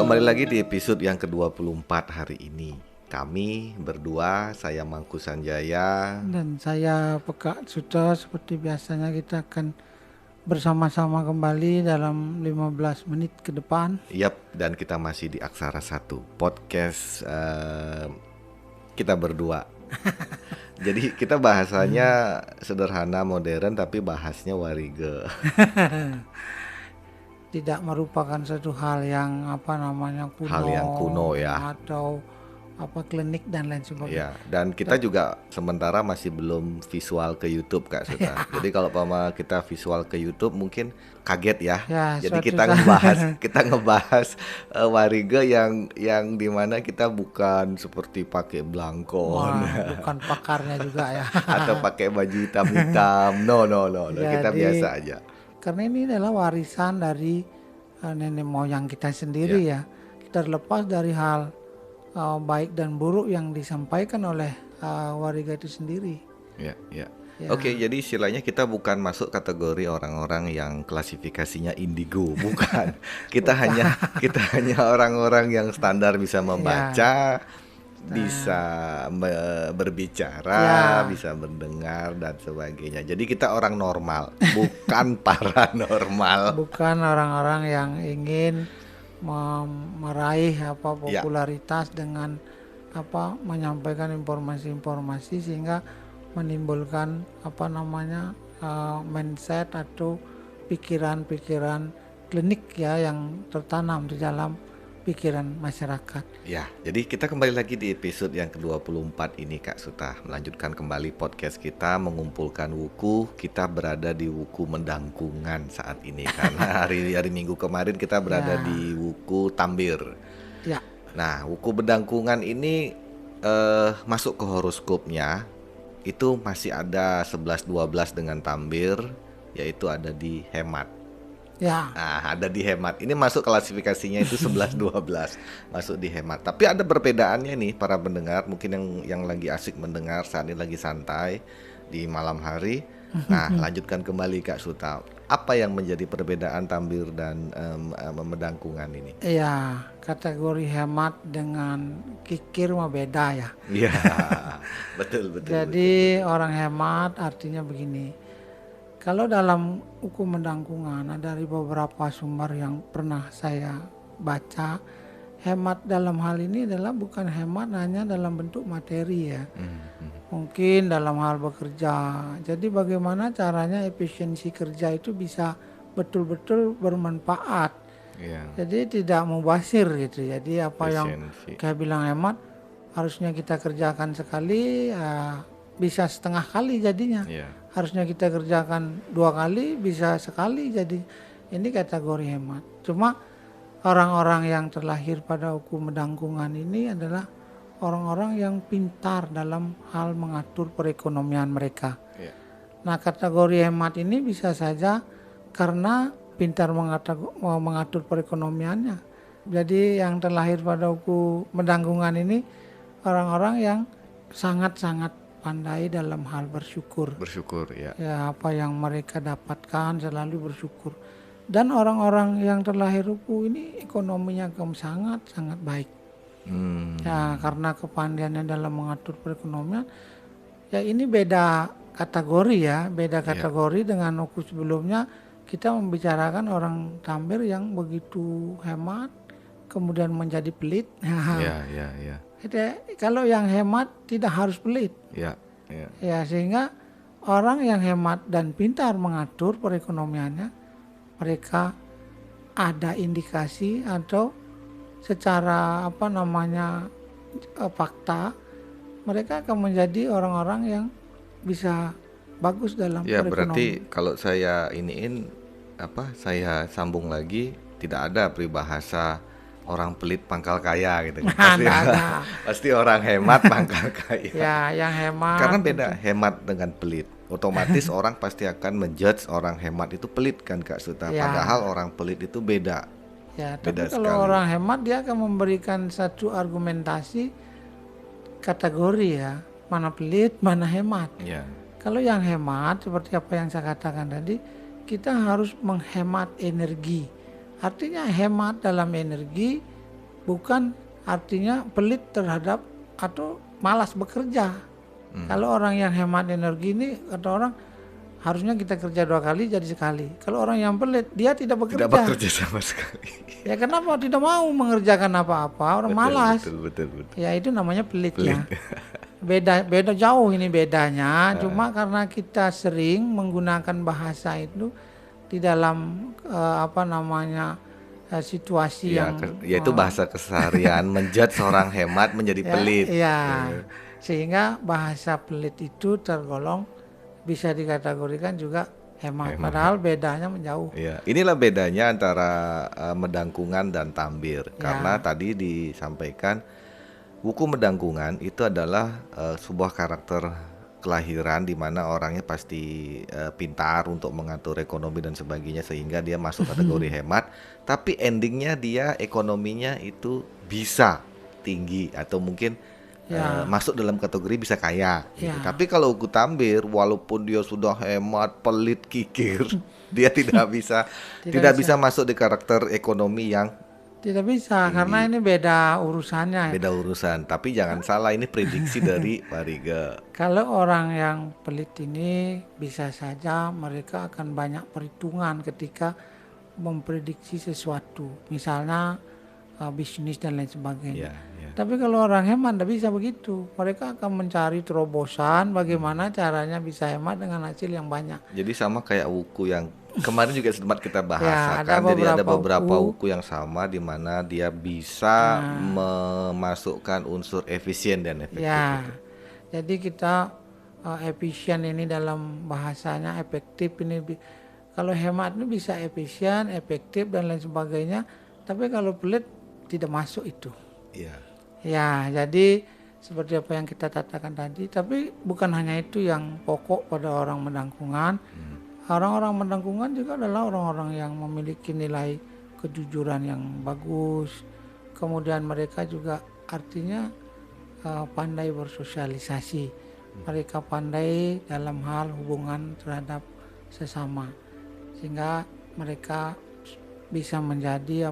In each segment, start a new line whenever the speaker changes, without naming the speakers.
Kembali lagi di episode yang ke-24 hari ini. Kami berdua, saya Mangku Sanjaya.
Dan saya Pekak Suta, seperti biasanya kita akan bersama-sama kembali dalam 15 menit ke depan.
Yap, dan kita masih di Aksara 1 podcast kita berdua. Jadi kita bahasanya sederhana, modern, tapi bahasnya warige.
Tidak merupakan satu hal yang kuno,
Hal yang kuno ya.
atau klinik dan lain sebagainya.
Ya, dan kita juga sementara masih belum visual ke YouTube, Kak Suta. Jadi kalau kita visual ke YouTube mungkin kaget ya.
Ya,
Jadi
suatu
kita
saat-
ngebahas warige yang dimana kita bukan seperti pakai belangkon
bukan pakarnya juga ya.
atau pakai baju hitam-hitam. No. Kita
Jadi,
biasa aja.
Karena ini adalah warisan dari nenek moyang kita sendiri ya. Kita terlepas dari hal baik dan buruk yang disampaikan oleh warga itu sendiri.
Ya.
Ya.
Oke, jadi istilahnya kita bukan masuk kategori orang-orang yang klasifikasinya indigo, bukan. Kita hanya orang-orang yang standar bisa membaca, bisa berbicara, bisa mendengar dan sebagainya. Jadi kita orang normal, bukan paranormal.
Bukan orang-orang yang ingin meraih popularitas dengan menyampaikan informasi-informasi sehingga menimbulkan mindset atau pikiran-pikiran klinik ya yang tertanam di dalam pikiran masyarakat.
Ya, jadi kita kembali lagi di episode yang ke-24 ini, Kak Suta. Melanjutkan kembali podcast kita, mengumpulkan wuku. Kita berada di wuku Mendangkungan saat ini karena hari Minggu kemarin kita berada di wuku Tambir.
Ya.
Nah, wuku Mendangkungan ini masuk ke horoskopnya itu masih ada 11-12 dengan Tambir, yaitu ada di Hemat.
Ya.
Nah, ada di Hemat. Ini masuk klasifikasinya itu 11-12 masuk di Hemat. Tapi ada perbedaannya nih para pendengar, mungkin yang lagi asik mendengar saat ini lagi santai di malam hari. Nah, lanjutkan kembali Kak Suta. Apa yang menjadi perbedaan Tambir dan Mendangkungan ini?
Iya, kategori hemat dengan kikir mah beda ya.
Iya, betul.
Jadi orang hemat artinya begini. Kalau dalam hukum Mendangkungan dari beberapa sumber yang pernah saya baca, hemat dalam hal ini adalah bukan hemat hanya dalam bentuk materi ya. Mungkin dalam hal bekerja. Jadi bagaimana caranya efisiensi kerja itu bisa betul-betul bermanfaat. Jadi tidak mubazir gitu. Jadi apa yang kayak bilang hemat harusnya kita kerjakan sekali bisa setengah kali jadinya. Harusnya kita kerjakan 2 kali bisa sekali, jadi ini kategori hemat. Cuma orang-orang yang terlahir pada hukum Mendangkungan ini adalah orang-orang yang pintar dalam hal mengatur perekonomian mereka. Nah, kategori hemat ini bisa saja karena pintar mengatur perekonomiannya. Jadi yang terlahir pada hukum Mendangkungan ini orang-orang yang sangat-sangat pandai dalam hal bersyukur ya, apa yang mereka dapatkan selalu bersyukur. Dan orang-orang yang terlahir hukum ini ekonominya sangat baik ya, karena kepandaiannya dalam mengatur perekonomian ya. Ini beda kategori ya, dengan hukum sebelumnya. Kita membicarakan orang Tambir yang begitu hemat kemudian menjadi pelit. Kalau yang hemat tidak harus pelit. Ya, sehingga orang yang hemat dan pintar mengatur perekonomiannya, mereka ada indikasi atau secara fakta mereka akan menjadi orang-orang yang bisa bagus dalam perekonomian.
Berarti kalau saya saya sambung lagi, tidak ada peribahasa orang pelit pangkal kaya gitu kan. Pasti orang hemat pangkal kaya.
Ya, yang hemat.
Karena beda hemat dengan pelit. Otomatis orang pasti akan menjudge orang hemat itu pelit kan Kak Suta. Padahal orang pelit itu beda.
Ya, tapi kalau orang hemat dia akan memberikan satu argumentasi kategori ya, mana pelit, mana hemat. Kalau yang hemat seperti apa yang saya katakan tadi, kita harus menghemat energi. Artinya hemat dalam energi bukan artinya pelit terhadap atau malas bekerja. Kalau orang yang hemat energi ini, kata orang, harusnya kita kerja 2 kali jadi sekali. Kalau orang yang pelit, dia tidak
Tidak
bekerja.
bekerja sama sekali.
Ya kenapa tidak mau mengerjakan apa-apa? Orang malas.
Betul.
Ya itu namanya pelit ya. Beda jauh ini bedanya. Cuma karena kita sering menggunakan bahasa itu di dalam situasi
Ya,
yang
yaitu bahasa keseharian menjudge seorang hemat menjadi pelit.
ya, sehingga bahasa pelit itu tergolong bisa dikategorikan juga hemat. Padahal bedanya menjauh.
Ya, inilah bedanya antara medangkungan dan tambir. Karena tadi disampaikan wuku medangkungan itu adalah sebuah karakter kelahiran di mana orangnya pasti pintar untuk mengatur ekonomi dan sebagainya sehingga dia masuk kategori hemat, tapi endingnya dia ekonominya itu bisa tinggi atau mungkin masuk dalam kategori bisa kaya gitu. Tapi kalau wuku tambir walaupun dia sudah hemat, pelit, kikir, dia tidak bisa masuk di karakter ekonomi yang
tidak bisa karena ini beda urusannya.
Beda urusan, tapi jangan salah ini prediksi dari Pak Riga.
Kalau orang yang pelit ini bisa saja mereka akan banyak perhitungan ketika memprediksi sesuatu, misalnya bisnis dan lain sebagainya. Tapi kalau orang hemat tidak bisa begitu. Mereka akan mencari terobosan bagaimana caranya bisa hemat dengan hasil yang banyak.
Jadi sama kayak wuku yang kemarin juga sempat kita bahasakan. Jadi ada beberapa wuku yang sama di mana dia bisa memasukkan unsur efisien dan efektif.
Ya, jadi kita efisien ini dalam bahasanya efektif ini. Kalau hemat ini bisa efisien, efektif dan lain sebagainya. Tapi kalau pelit tidak masuk itu. Ya, jadi seperti apa yang kita katakan tadi. Tapi bukan hanya itu yang pokok pada orang medangkungan. Orang-orang medangkungan juga adalah orang-orang yang memiliki nilai kejujuran yang bagus. Kemudian mereka juga artinya pandai bersosialisasi. Mereka pandai dalam hal hubungan terhadap sesama. Sehingga mereka bisa menjadi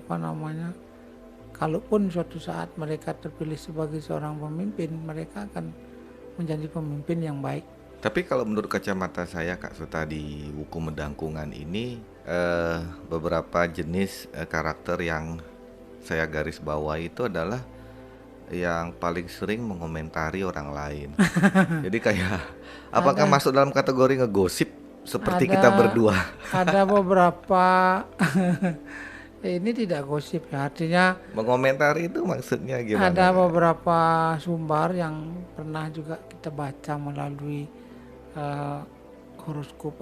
kalaupun suatu saat mereka terpilih sebagai seorang pemimpin, mereka akan menjadi pemimpin yang baik.
Tapi kalau menurut kacamata saya Kak Suta di wuku medangkungan ini beberapa jenis karakter yang saya garis bawah itu adalah yang paling sering mengomentari orang lain. Jadi kayak apakah masuk dalam kategori ngegosip seperti kita berdua?
Ada beberapa ini tidak gosip ya, artinya
mengomentari itu maksudnya gimana?
Ada beberapa sumber yang pernah juga kita baca melalui horoskop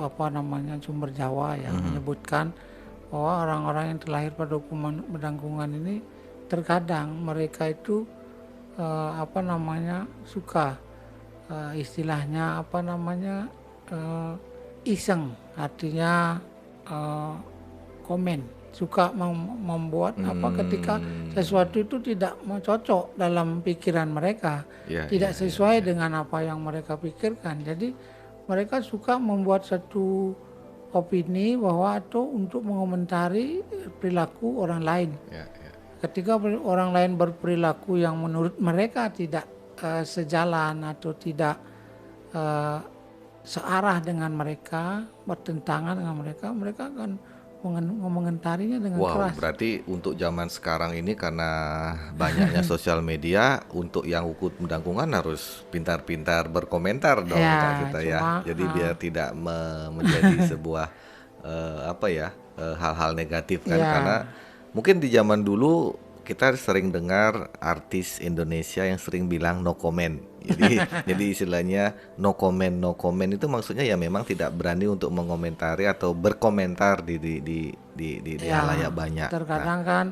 sumber Jawa yang menyebutkan bahwa orang-orang yang terlahir pada hukuman medangkungan ini terkadang mereka itu suka istilahnya iseng, artinya komen, suka membuat ketika sesuatu itu tidak cocok dalam pikiran mereka, tidak sesuai dengan apa yang mereka pikirkan. Jadi mereka suka membuat satu opini bahwa atau untuk mengomentari perilaku orang lain. Ketika orang lain berperilaku yang menurut mereka tidak sejalan atau tidak searah dengan mereka, bertentangan dengan mereka, mereka akan mengomentarinya dengan keras.
Wow, berarti untuk zaman sekarang ini karena banyaknya sosial media, untuk yang wuku medangkungan harus pintar-pintar berkomentar dong Kak Suta ya. Jadi biar tidak menjadi sebuah hal-hal negatif kan, karena mungkin di zaman dulu kita sering dengar artis Indonesia yang sering bilang no comment. Jadi istilahnya no comment itu maksudnya ya memang tidak berani untuk mengomentari atau berkomentar di halayak banyak.
Terkadang kan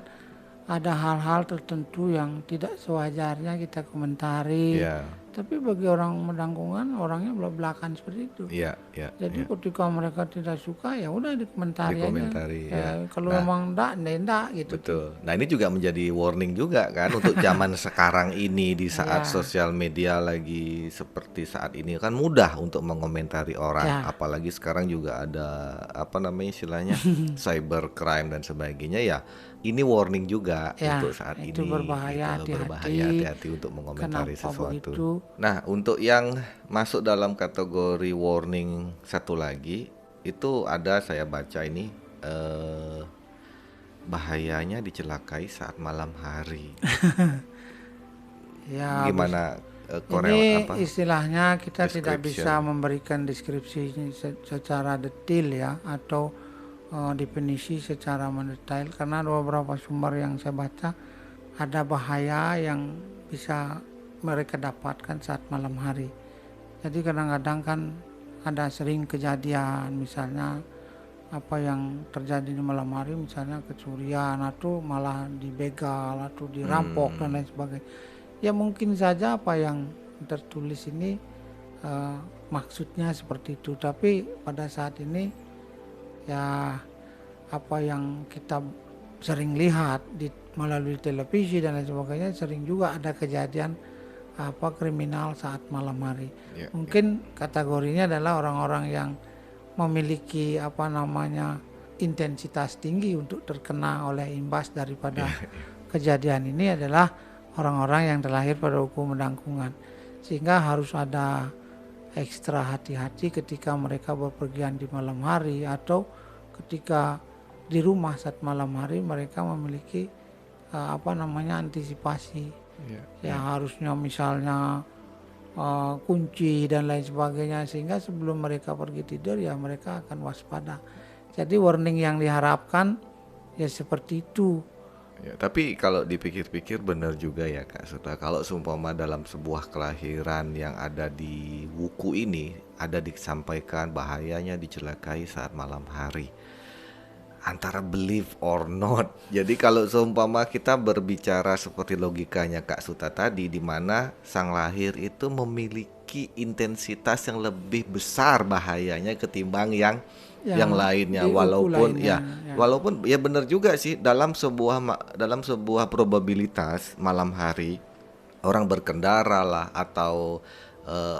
ada hal-hal tertentu yang tidak sewajarnya kita komentari. Tapi bagi orang medangkungan orangnya belak-belakan seperti itu.
ya,
Jadi
ya.
ketika mereka tidak suka ya udah dikomentari aja.
Dikomentari
Ya,
ya.
kalau
Nah,
memang enggak gitu.
betul. Nah, ini juga menjadi warning juga kan untuk zaman sekarang ini di saat
Ya,
sosial media lagi seperti saat ini kan mudah untuk mengomentari orang,
ya,
apalagi sekarang juga ada apa namanya istilahnya cybercrime dan sebagainya ya. Ini warning juga
ya,
untuk saat
itu
ini gitu
berbahaya,
loh, berbahaya,
hati-hati.
hati-hati untuk mengomentari
Kenapa
sesuatu.
begitu?
Nah, untuk yang masuk dalam kategori warning satu lagi itu ada saya baca ini bahayanya dicelakai saat malam hari.
Ya,
Gimana korel
ini
apa
istilahnya kita tidak bisa
description?
memberikan deskripsi ini secara detail ya, atau definisi secara mendetail, karena ada beberapa sumber yang saya baca ada bahaya yang bisa mereka dapatkan saat malam hari. Jadi kadang-kadang kan ada sering kejadian, misalnya apa yang terjadi di malam hari, misalnya kecurian atau malah dibegal atau dirampok dan lain sebagainya. Ya mungkin saja apa yang tertulis ini eh, maksudnya seperti itu, tapi pada saat ini ya apa yang kita sering lihat melalui televisi dan lain sebagainya, sering juga ada kejadian apa kriminal saat malam hari.
Ya,
Mungkin kategorinya adalah orang-orang yang memiliki apa namanya intensitas tinggi untuk terkena oleh imbas daripada kejadian ini adalah orang-orang yang terlahir pada hukum pendangkungan, sehingga harus ada ekstra hati-hati ketika mereka bepergian di malam hari atau ketika di rumah saat malam hari. Mereka memiliki apa namanya antisipasi
ya,
ya, harusnya misalnya kunci dan lain sebagainya, sehingga sebelum mereka pergi tidur ya mereka akan waspada. Jadi warning yang diharapkan ya seperti itu.
ya. Tapi kalau dipikir-pikir benar juga ya Kak Suta. Kalau seumpama dalam sebuah kelahiran yang ada di buku ini ada disampaikan bahayanya dicelakai saat malam hari. Antara believe or not. Jadi kalau seumpama kita berbicara seperti logikanya Kak Suta tadi, di mana sang lahir itu memiliki intensitas yang lebih besar bahayanya ketimbang yang lainnya,
di uku lainnya, ya.
walaupun ya benar juga sih dalam sebuah probabilitas malam hari orang berkendara lah atau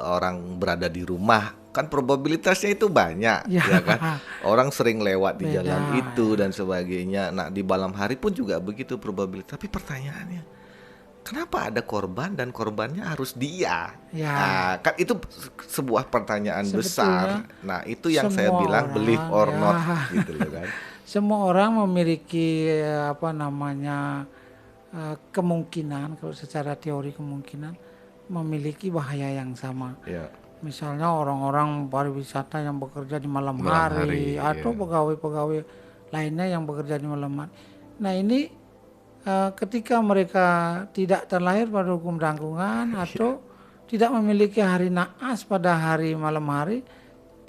orang berada di rumah kan probabilitasnya itu banyak
Ya,
ya kan, orang sering lewat di
beda
jalan itu
ya.
dan sebagainya. Nah di malam hari pun juga begitu probabilitas, tapi pertanyaannya kenapa ada korban dan korbannya harus dia?
Ya,
Nah, kan itu sebuah pertanyaan
sebetulnya
besar. Nah itu yang saya
semua
bilang believe
orang
or
ya,
not gitu loh kan.
semua orang memiliki apa namanya kemungkinan, kalau secara teori kemungkinan memiliki bahaya yang sama.
Ya,
Misalnya orang-orang pariwisata yang bekerja di malam
malam
hari
hari
atau
ya.
pegawai-pegawai lainnya yang bekerja di malam hari. Nah ini ketika mereka tidak terlahir pada hukum tanggungan atau tidak memiliki hari naas pada hari malam hari,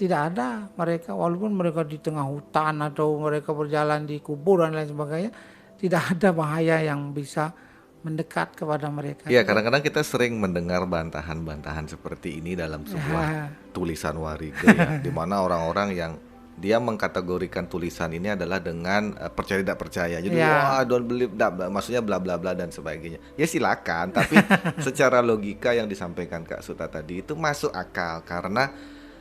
tidak ada mereka, walaupun mereka di tengah hutan atau mereka berjalan di kuburan dan lain sebagainya, tidak ada bahaya yang bisa mendekat kepada mereka.
Iya, kadang-kadang kita sering mendengar bantahan-bantahan seperti ini dalam sebuah
Ya,
tulisan Warige ya, di mana orang-orang yang dia mengkategorikan tulisan ini adalah dengan percaya tidak percaya. Jadi
ya,
wah don't believe that, maksudnya bla bla bla dan sebagainya. Ya silakan, tapi secara logika yang disampaikan Kak Suta tadi itu masuk akal karena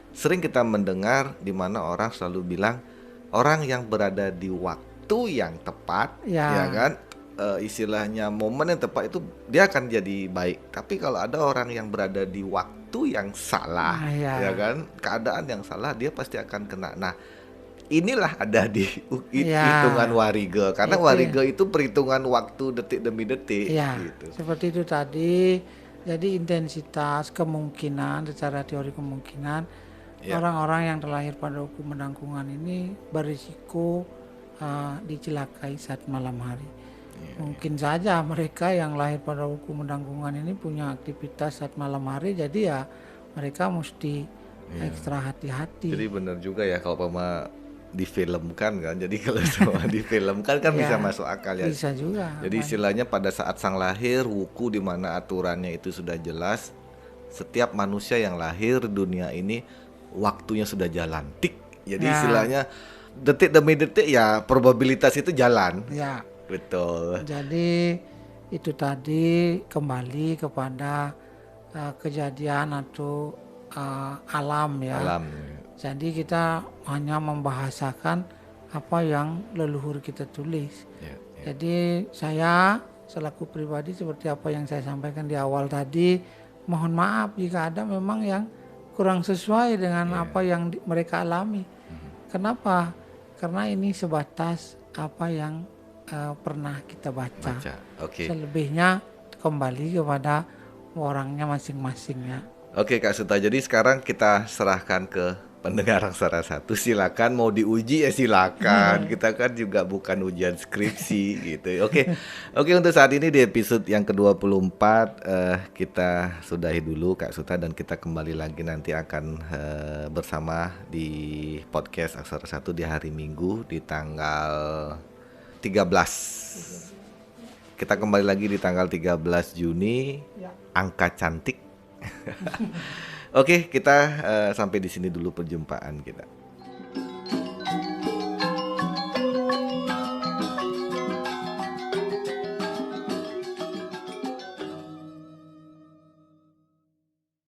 sering kita mendengar di mana orang selalu bilang orang yang berada di waktu yang tepat, ya
ya,
kan? Istilahnya momen yang tepat itu dia akan jadi baik. Tapi kalau ada orang yang berada di waktu yang salah,
ya,
ya kan, keadaan yang salah, dia pasti akan kena. Nah, inilah ada di
ya,
hitungan Warige karena
itu ya.
Warige itu perhitungan waktu detik demi detik
Ya,
gitu.
seperti itu tadi. Jadi intensitas kemungkinan, secara teori kemungkinan,
Ya,
orang-orang yang terlahir pada hukum pendangkungan ini berisiko dicelakai saat malam hari. Mungkin saja mereka yang lahir pada hukum pendangkungan ini punya aktivitas saat malam hari, jadi ya mereka mesti ekstra hati-hati.
jadi benar juga ya kalau pama difilmkan kan. Jadi kalau semua difilmkan kan bisa
Ya,
masuk akal ya.
bisa juga.
Jadi istilahnya pada saat sang lahir wuku di mana aturannya itu sudah jelas, setiap manusia yang lahir dunia ini waktunya sudah jalan tik. Jadi
Ya.
istilahnya detik demi detik ya probabilitas itu jalan.
Ya,
Betul.
jadi itu tadi kembali kepada kejadian atau alam ya.
Alam.
Jadi kita hanya membahasakan apa yang leluhur kita tulis.
Ya, ya.
Jadi saya selaku pribadi seperti apa yang saya sampaikan di awal tadi, mohon maaf jika ada memang yang kurang sesuai dengan apa yang mereka alami. Kenapa? Karena ini sebatas apa yang pernah kita baca.
Oke.
Selebihnya kembali kepada orangnya masing-masing ya.
Oke Kak Suta, jadi sekarang kita serahkan ke pendengar Aksara 1. Silakan mau diuji ya silakan. Kita kan juga bukan ujian skripsi gitu. Oke, untuk saat ini di episode yang ke-24 kita sudahi dulu Kak Suta, dan kita kembali lagi nanti akan bersama di podcast Aksara 1 di hari Minggu di tanggal 13. Kita kembali lagi di tanggal 13 Juni. Angka cantik. Oke, kita sampai di sini dulu perjumpaan kita.